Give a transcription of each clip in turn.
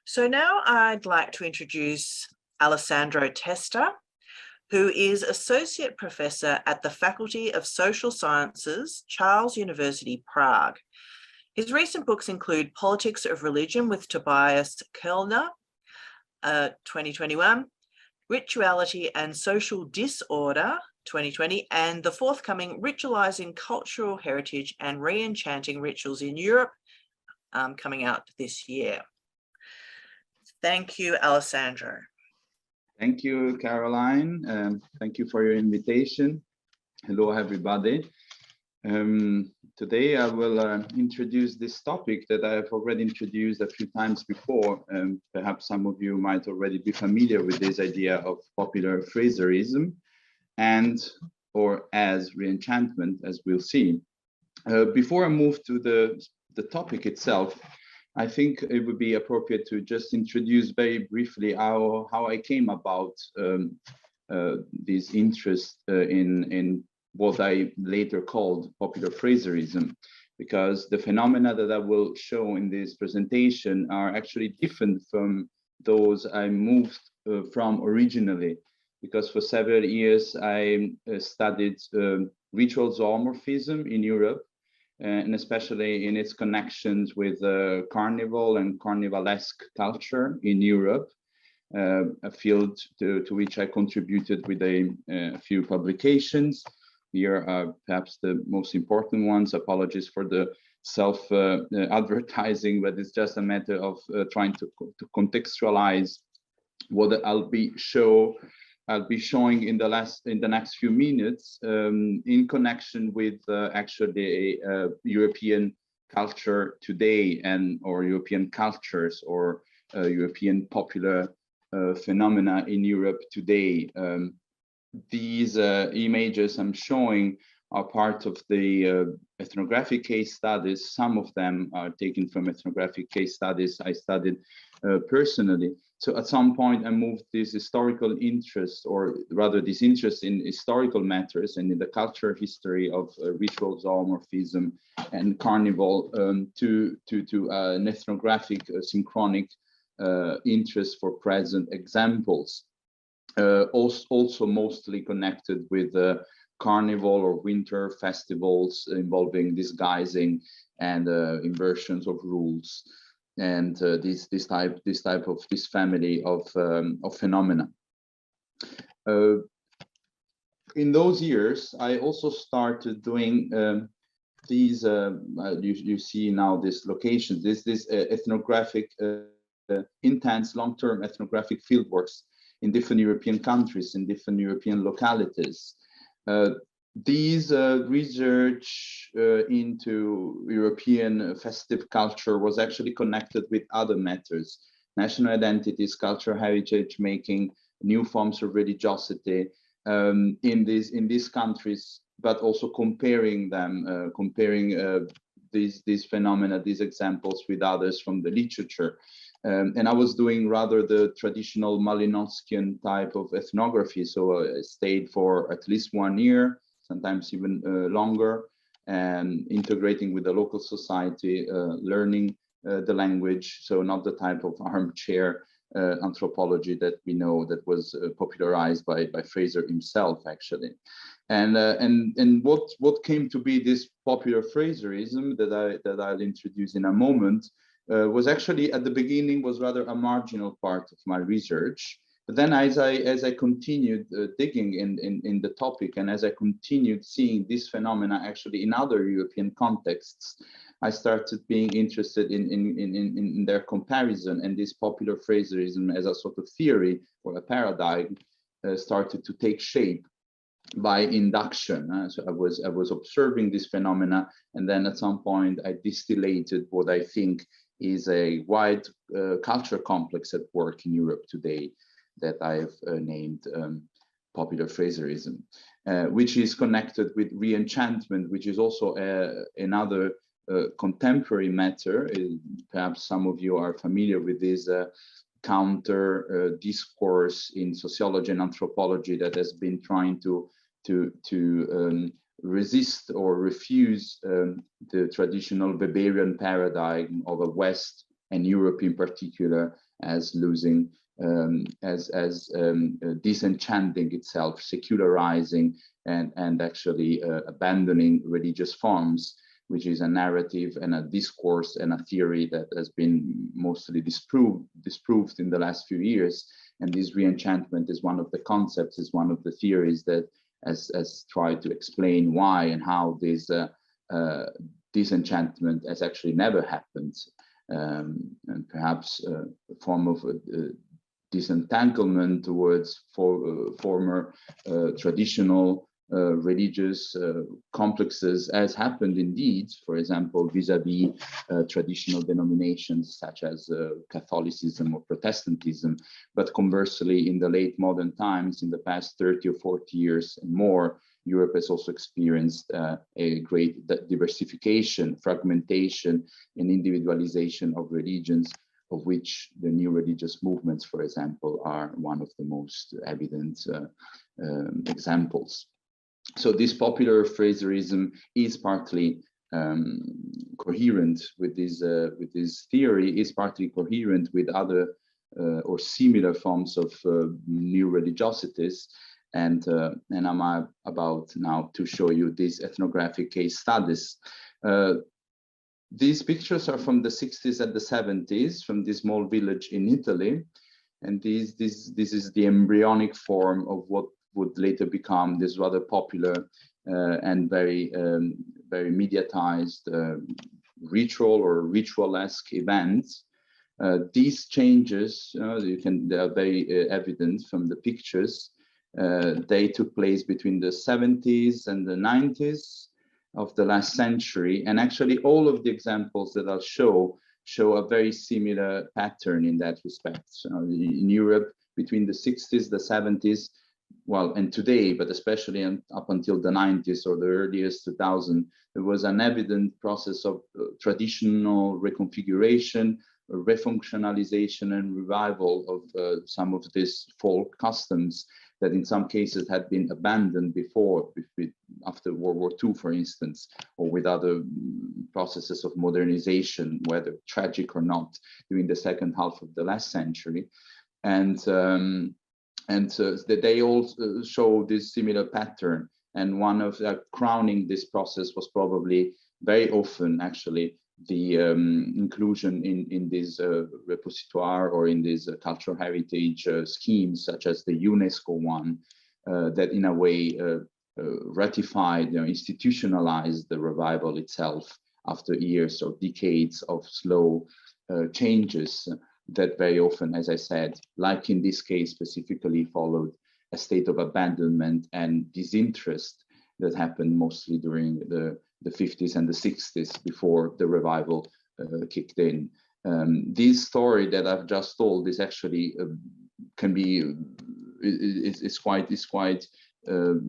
So now I'd like to introduce Alessandro Testa, who is Associate Professor at the Faculty of Social Sciences, Charles University, Prague. His recent books include Politics of Religion with Tobias Kellner, 2021, Rituality and Social Disorder, 2020, and the forthcoming Ritualizing Cultural Heritage and Re-enchanting Rituals in Europe, coming out this year. Thank you, Alessandro. Thank you, Caroline. Thank you for your invitation. Hello, everybody. Today I will introduce this topic that I have already introduced a few times before. Perhaps some of you might already be familiar with this idea of popular Frazerism and or as re-enchantment, as we'll see. Before I move to the topic itself, I think it would be appropriate to just introduce very briefly how I came about this interest in what I later called popular Frazerism, because the phenomena that I will show in this presentation are actually different from those I moved from originally, because for several years I studied ritual zoomorphism in Europe, and especially in its connections with carnival and carnivalesque culture in Europe, a field to which I contributed with a few publications. Here are perhaps the most important ones. Apologies for the self-advertising, but it's just a matter of trying to contextualize what I'll be showing in the next few minutes in connection with actually European culture today or European cultures or European popular phenomena in Europe today. These images I'm showing are part of the ethnographic case studies. Some of them are taken from ethnographic case studies I studied personally. So at some point I moved this historical interest, or rather this interest in historical matters and in the cultural history of ritual zoomorphism and carnival to an ethnographic synchronic interest for present examples. Also mostly connected with carnival or winter festivals involving disguising and inversions of rules, and this family of phenomena. In those years, I also started doing these. You see now this location. This ethnographic, intense, long-term ethnographic fieldworks in different European countries, in different European localities. These research into European festive culture was actually connected with other matters: national identities, cultural heritage making, new forms of religiosity in these countries, but also comparing them, these phenomena, these examples with others from the literature. And I was doing rather the traditional Malinowskian type of ethnography. So I stayed for at least 1 year, sometimes even longer, and integrating with the local society, learning the language. So not the type of armchair anthropology that we know that was popularized by Frazer himself, actually. And what came to be this popular Frazerism that I'll introduce in a moment was actually at the beginning was rather a marginal part of my research. But then as I continued digging in the topic, and as I continued seeing this phenomena actually in other European contexts, I started being interested in their comparison, and this popular Frazerism as a sort of theory or a paradigm started to take shape by induction. So I was observing this phenomena, and then at some point I distillated what I think is a wide culture complex at work in Europe today that I've named popular Frazerism, which is connected with re-enchantment, which is also another contemporary matter. Perhaps some of you are familiar with this counter discourse in sociology and anthropology that has been trying to resist or refuse the traditional Weberian paradigm of a West and Europe in particular as losing, disenchanting itself, secularizing, and actually abandoning religious forms, which is a narrative and a discourse and a theory that has been mostly disproved in the last few years. And this re-enchantment is one of the concepts, is one of the theories that has tried to explain why and how this disenchantment has actually never happened, and perhaps a form of disentanglement towards former traditional religious complexes has happened indeed, for example, vis-a-vis traditional denominations such as Catholicism or Protestantism. But conversely, in the late modern times, in the past 30 or 40 years and more, Europe has also experienced a great diversification, fragmentation, and individualization of religions, of which the new religious movements, for example, are one of the most evident examples. So this popular Frazerism is partly coherent with this theory, is partly coherent with other or similar forms of new religiosities. And I'm about now to show you these ethnographic case studies. These pictures are from the 60s and the 70s, from this small village in Italy. And this is the embryonic form of what would later become this rather popular and very mediatized ritual or ritualesque events. These changes, they are very evident from the pictures. They took place between the 70s and the 90s of the last century. And actually all of the examples that I'll show a very similar pattern in that respect. In Europe, between the 60s, the 70s, well, and today, but especially up until the 90s or the earliest 2000, there was an evident process of traditional reconfiguration, refunctionalization, and revival of some of these folk customs that in some cases had been abandoned before, after World War II, for instance, or with other processes of modernization, whether tragic or not, during the second half of the last century. And they all show this similar pattern. And one of crowning this process was probably very often actually the inclusion in this repository or in these cultural heritage schemes, such as the UNESCO one, that in a way ratified, institutionalized the revival itself after years or decades of slow changes that very often, as I said, like in this case specifically, followed a state of abandonment and disinterest that happened mostly during the 50s and the 60s before the revival kicked in. This story that I've just told is actually is quite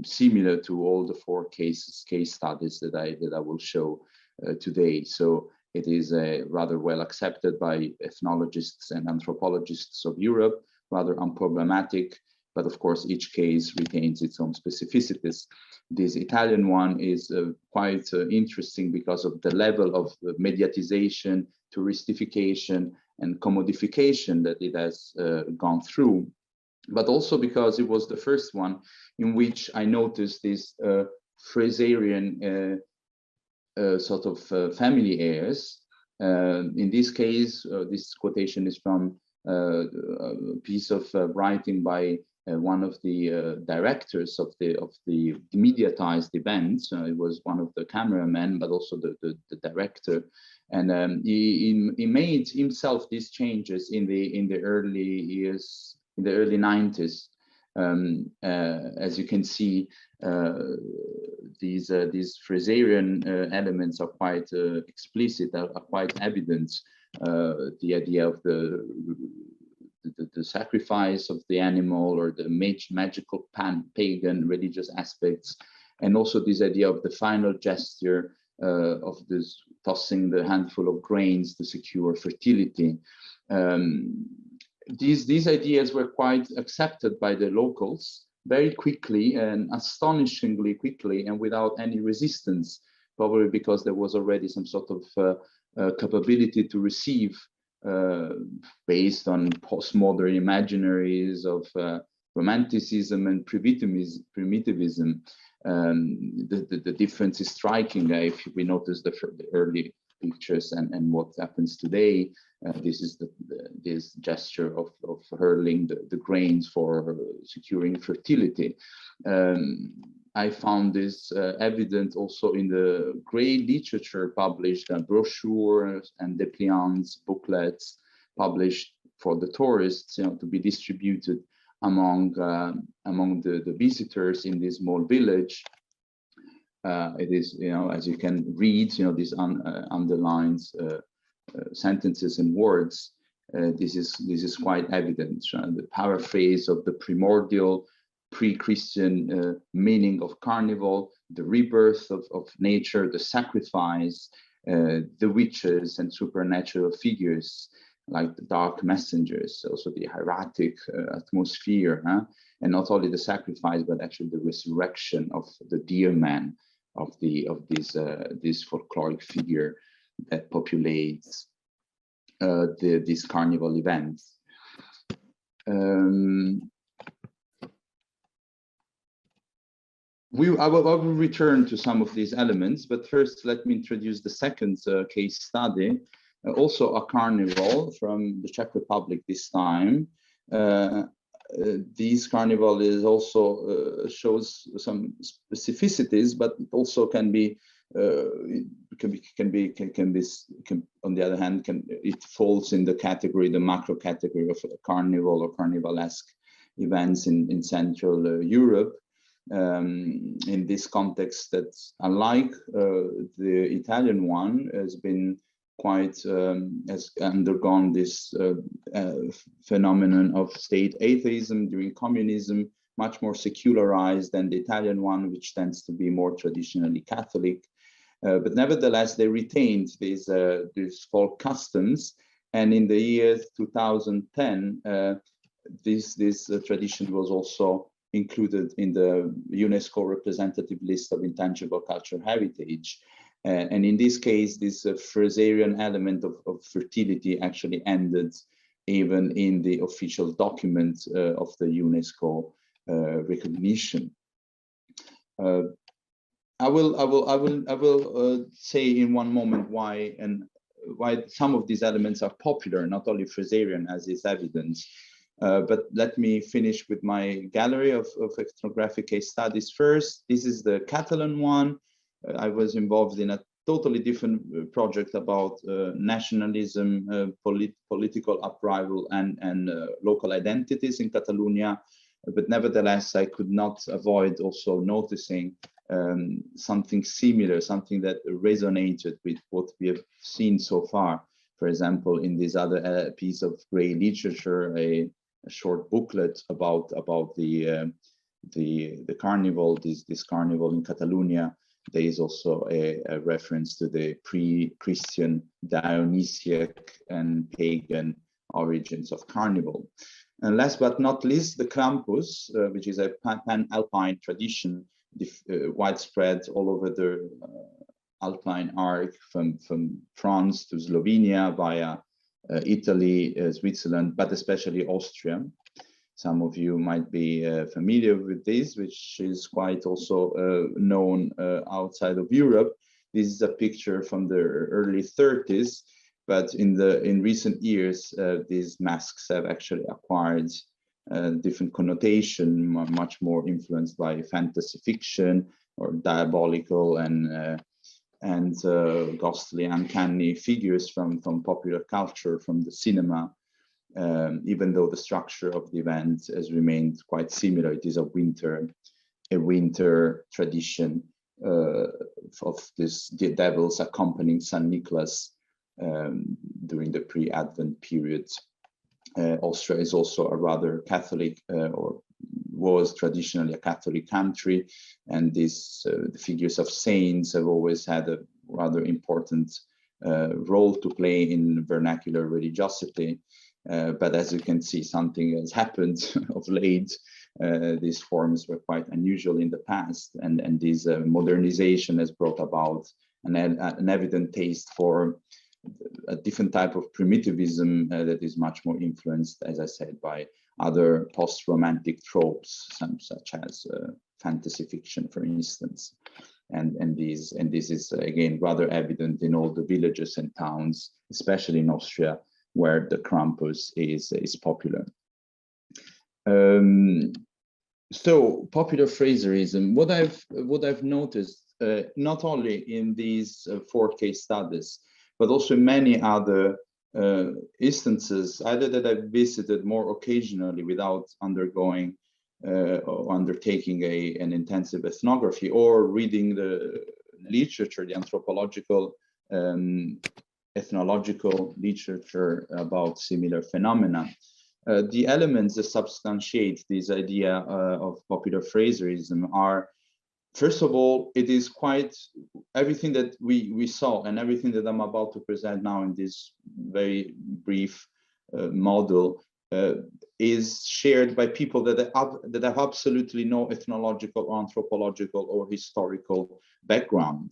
similar to all the four case studies that I will show today. So it is rather well accepted by ethnologists and anthropologists of Europe, rather unproblematic, but of course each case retains its own specificities. This Italian one is quite interesting because of the level of mediatization, touristification, and commodification that it has gone through, but also because it was the first one in which I noticed this Fraserian sort of family heirs. In this case, this quotation is from a piece of writing by one of the directors of the mediatized events. It was one of the cameramen, but also the director, and he made himself these changes in the early years, in the early 90s. As you can see, these Fraserian elements are quite explicit, are quite evident. The idea of the sacrifice of the animal, or the magical pagan religious aspects, and also this idea of the final gesture of this tossing the handful of grains to secure fertility. These ideas were quite accepted by the locals very quickly and astonishingly quickly, and without any resistance, probably because there was already some sort of capability to receive based on postmodern imaginaries of romanticism and primitivism. The difference is striking if we notice the early pictures and what happens today. This is this gesture of hurling the grains for securing fertility. I found this evident also in the grey literature published, brochures and dépliants, booklets published for the tourists, to be distributed among the visitors in this small village. It is, as you can read, this underlines sentences and words. This is quite evident. The paraphrase of the primordial pre-Christian meaning of carnival, the rebirth of nature, the sacrifice, the witches and supernatural figures like the dark messengers, also the hieratic atmosphere, and not only the sacrifice, but actually the resurrection of the deer man, of this folkloric figure that populates these carnival events. I will return to some of these elements, but first let me introduce the second case study, also a carnival from the Czech Republic this time. This carnival is also shows some specificities, but it also can be on the other hand, it falls in the category, the macro category of a carnival or carnivalesque events in Central Europe. In this context, that unlike the Italian one, has been quite has undergone this phenomenon of state atheism during communism, much more secularized than the Italian one, which tends to be more traditionally Catholic. But nevertheless, they retained these folk customs, and in the year 2010, this tradition was also included in the UNESCO representative list of intangible cultural heritage. And in this case, this Frazerian element of fertility actually ended even in the official document of the UNESCO recognition. I will say in one moment why some of these elements are popular, not only Frazerian as is evident. But let me finish with my gallery of ethnographic case studies first. This is the Catalan one. I was involved in a totally different project about nationalism, political upheaval, and local identities in Catalonia. But nevertheless, I could not avoid also noticing something similar, something that resonated with what we have seen so far. For example, in this other piece of grey literature, a short booklet about the carnival, this carnival in Catalonia. There is also a reference to the pre-Christian Dionysiac and pagan origins of carnival. And last but not least, the Krampus, which is a pan-Alpine tradition, widespread all over the Alpine arc, from France to Slovenia via Italy, Switzerland, but especially Austria. Some of you might be familiar with this, which is quite also known outside of Europe. This is a picture from the early 30s, but in recent years, these masks have actually acquired different connotation, much more influenced by fantasy fiction or diabolical and ghostly, uncanny figures from popular culture, from the cinema. Even though the structure of the event has remained quite similar, it is a winter tradition of the devils accompanying St. Nicholas during the pre-Advent period. Austria is also a rather Catholic, or was traditionally a Catholic country, and these the figures of saints have always had a rather important role to play in vernacular religiosity. But as you can see, something has happened of late. These forms were quite unusual in the past, and this modernization has brought about an evident taste for a different type of primitivism that is much more influenced, as I said, by other post-romantic tropes, such as fantasy fiction, for instance. And this is again rather evident in all the villages and towns, especially in Austria, where the Krampus is popular. So popular Frazerism, what I've noticed, not only in these 4 case studies, but also in many other instances, either that I've visited more occasionally without undergoing or undertaking an intensive ethnography, or reading the literature, the anthropological, ethnological literature about similar phenomena. The elements that substantiate this idea of popular Frazerism are, first of all, it is quite everything that we saw and everything that I'm about to present now in this very brief model is shared by people that have absolutely no ethnological, or anthropological, or historical background.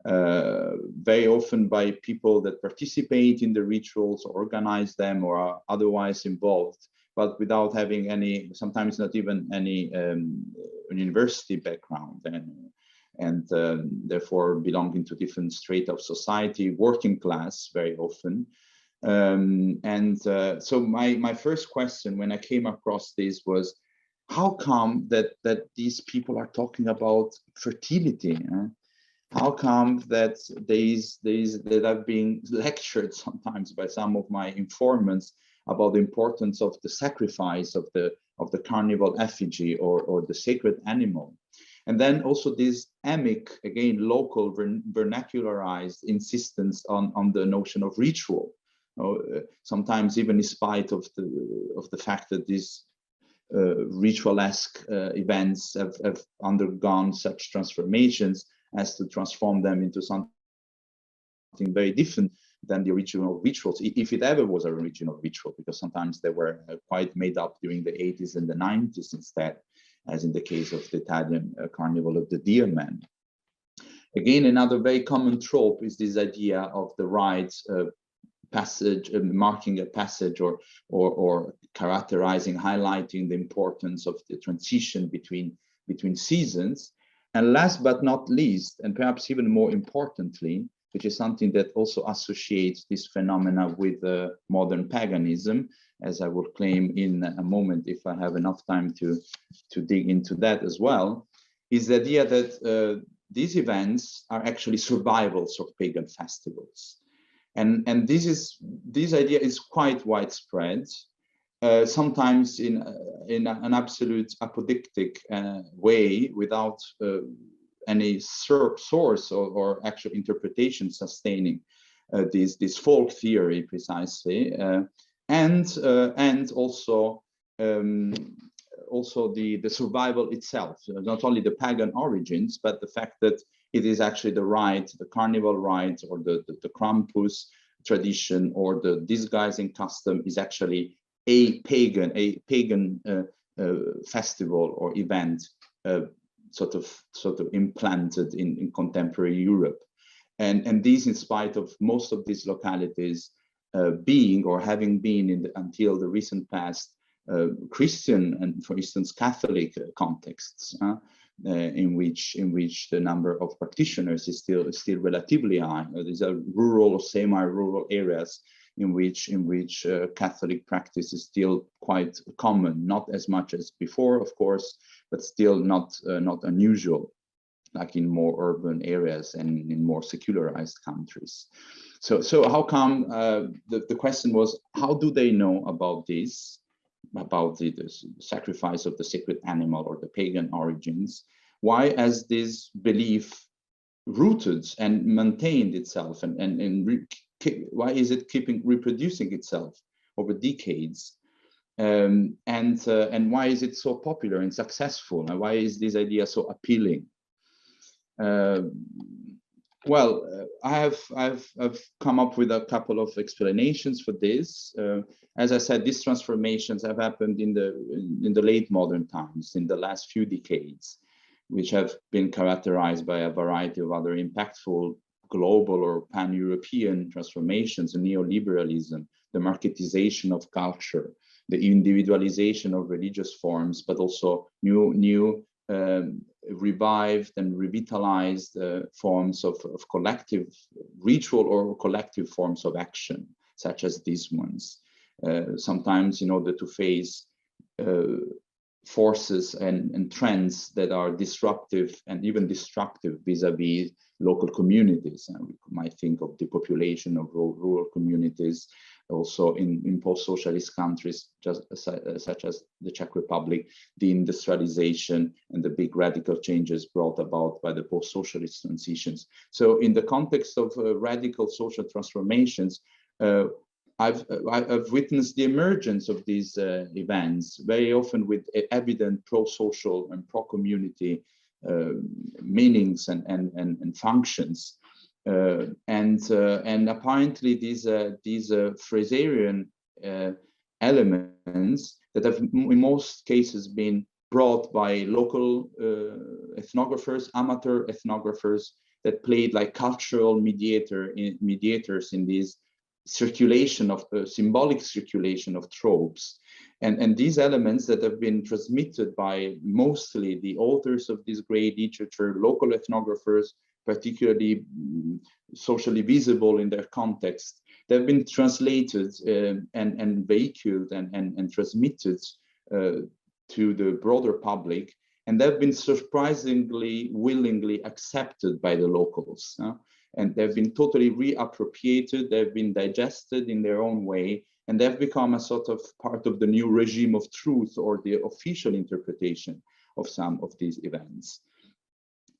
Very often by people that participate in the rituals, or organize them, or are otherwise involved, but without having any, sometimes not even any university background, and therefore belonging to different strata of society, working class very often. So my first question when I came across this was, how come that these people are talking about fertility? How come that that I've been lectured sometimes by some of my informants about the importance of the sacrifice of the carnival effigy, or the sacred animal? And then also this emic, again, local, vernacularized insistence on the notion of ritual. Sometimes even in spite of the fact that these ritualesque events have undergone such transformations as to transform them into something very different than the original rituals, if it ever was an original ritual, because sometimes they were quite made up during the 80s and the 90s instead, as in the case of the Italian Carnival of the Deer Man. Again, another very common trope is this idea of the rites passage, marking a passage, or characterizing, highlighting the importance of the transition between seasons. And last but not least, and perhaps even more importantly, which is something that also associates this phenomena with modern paganism, as I will claim in a moment if I have enough time to dig into that as well, is the idea that these events are actually survivals of pagan festivals. And this idea is quite widespread, sometimes in an absolute apodictic way, without any source or actual interpretation sustaining this folk theory precisely, and also the survival itself, not only the pagan origins, but the fact that it is actually the rite, the carnival rite, or the Krampus tradition, or the disguising custom is actually a pagan festival or event, sort of implanted in contemporary Europe, and these, in spite of most of these localities being or having been until the recent past Christian and, for instance, Catholic contexts, in which the number of practitioners is still relatively high. These are rural or semi-rural areas in which Catholic practice is still quite common, not as much as before, of course, but still not unusual, like in more urban areas and in more secularized countries. So how come, the question was, how do they know about this, about the sacrifice of the sacred animal or the pagan origins? Why has this belief rooted and maintained itself, and why is it reproducing itself over decades? And why is it so popular and successful? And why is this idea so appealing? Well, I've come up with a couple of explanations for this. As I said, these transformations have happened in the late modern times, in the last few decades, which have been characterized by a variety of other impactful global or pan-European transformations, neoliberalism, the marketization of culture, the individualization of religious forms, but also new revived and revitalized forms of collective ritual or collective forms of action, such as these ones. Sometimes in order to face forces and trends that are disruptive and even destructive vis-a-vis local communities. And we might think of depopulation of rural communities, also in post-socialist countries, such as the Czech Republic, the industrialization and the big radical changes brought about by the post-socialist transitions. So in the context of radical social transformations, I've witnessed the emergence of these events, very often with evident pro-social and pro-community meanings and functions. And apparently these Fraserian elements that have in most cases been brought by local ethnographers, amateur ethnographers that played like cultural mediators in these circulation of symbolic circulation of tropes, and these elements that have been transmitted by mostly the authors of this great literature, local ethnographers, particularly socially visible in their context, they've been translated and vehicled and transmitted to the broader public, and they've been surprisingly willingly accepted by the locals. And they've been totally reappropriated, they've been digested in their own way, and they've become a sort of part of the new regime of truth or the official interpretation of some of these events.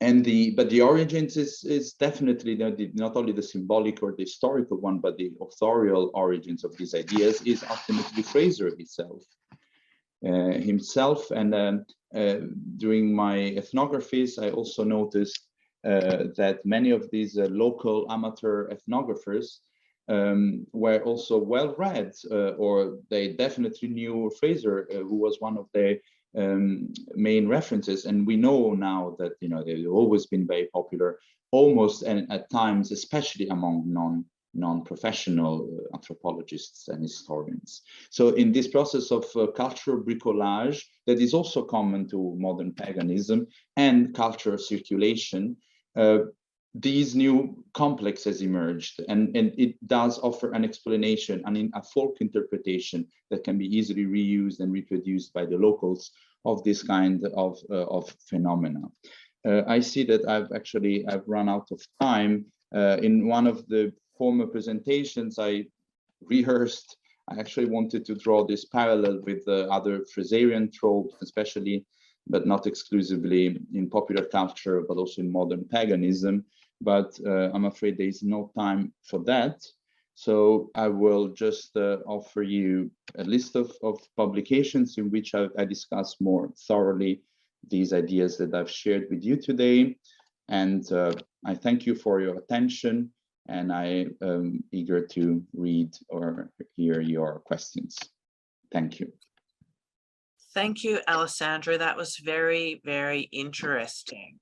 And but the origins is definitely not only the symbolic or the historical one, but the authorial origins of these ideas is ultimately Frazer himself. And during my ethnographies, I also noticed that many of these local amateur ethnographers were also well read, or they definitely knew Frazer, who was one of their main references. And we know now that they've always been very popular, almost and at times, especially among non-professional anthropologists and historians. So in this process of cultural bricolage that is also common to modern paganism and cultural circulation, these new complexes emerged, and it does offer an explanation and a folk interpretation that can be easily reused and reproduced by the locals of this kind of phenomena. I see that I've run out of time. In one of the former presentations I rehearsed, I actually wanted to draw this parallel with the other Fraserian tropes, especially, but not exclusively in popular culture, but also in modern paganism. But I'm afraid there is no time for that. So I will just offer you a list of publications in which I discuss more thoroughly these ideas that I've shared with you today. And I thank you for your attention, and I am eager to read or hear your questions. Thank you. Thank you, Alessandro. That was very, very interesting.